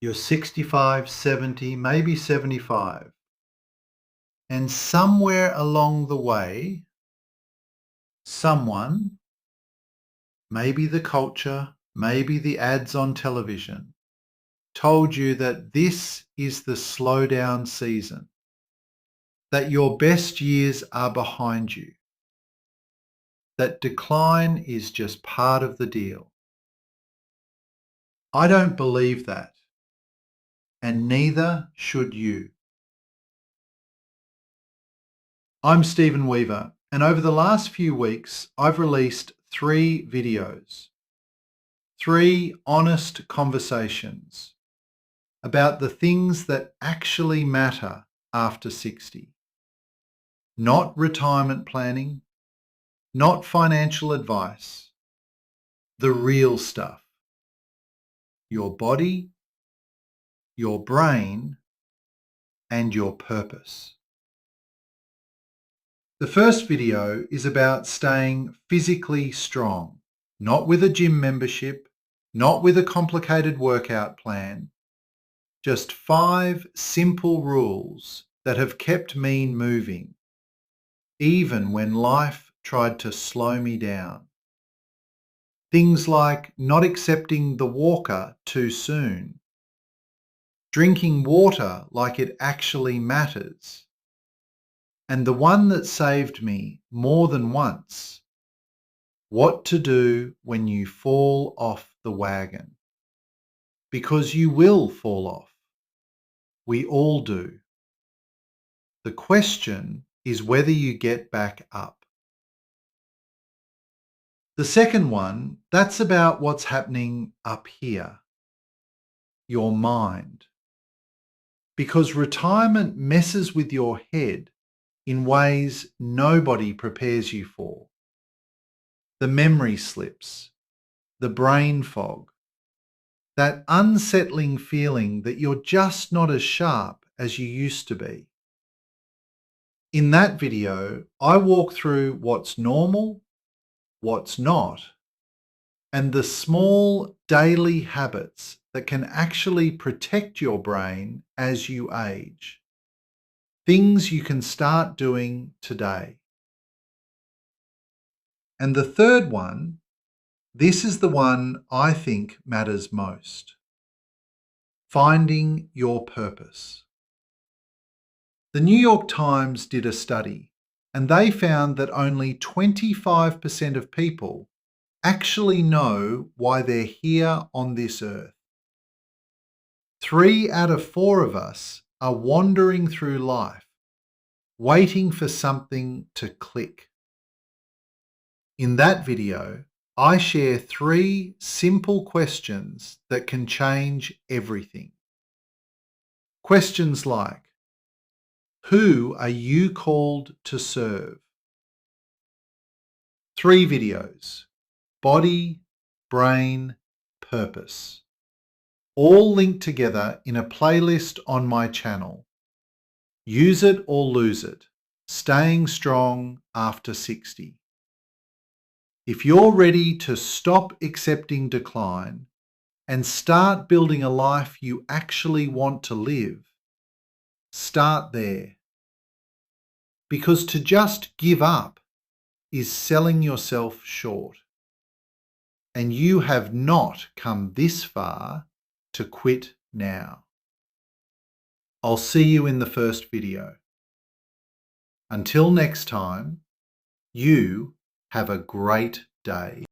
You're 65, 70, maybe 75. And somewhere along the way, someone, maybe the culture, maybe the ads on television, told you that this is the slowdown season, that your best years are behind you, that decline is just part of the deal. I don't believe that, and neither should you. I'm Stephen Weaver, and over the last few weeks, I've released 3 videos, 3 honest conversations about the things that actually matter after 60. Not retirement planning, not financial advice, the real stuff. Your body, your brain, and your purpose. The first video is about staying physically strong, not with a gym membership, not with a complicated workout plan, just 5 simple rules that have kept me moving, even when life tried to slow me down. Things like not accepting the walker too soon, drinking water like it actually matters, and the one that saved me more than once, what to do when you fall off the wagon. Because you will fall off. We all do. The question is whether you get back up. The second one, that's about what's happening up here, your mind. Because retirement messes with your head in ways nobody prepares you for. The memory slips, the brain fog, that unsettling feeling that you're just not as sharp as you used to be. In that video, I walk through what's normal, what's not, and the small daily habits that can actually protect your brain as you age. Things you can start doing today. And the third one, this is the one I think matters most. Finding your purpose. The New York Times did a study, and they found that only 25% of people actually know why they're here on this earth. 3 out of 4 of us are wandering through life, waiting for something to click. In that video, I share 3 simple questions that can change everything. Questions like, who are you called to serve? 3 videos, body, brain, purpose. All linked together in a playlist on my channel. Use it or lose it. Staying strong after 60. If you're ready to stop accepting decline and start building a life you actually want to live, start there. Because to just give up is selling yourself short. And you have not come this far to quit now. I'll see you in the first video. Until next time, you have a great day.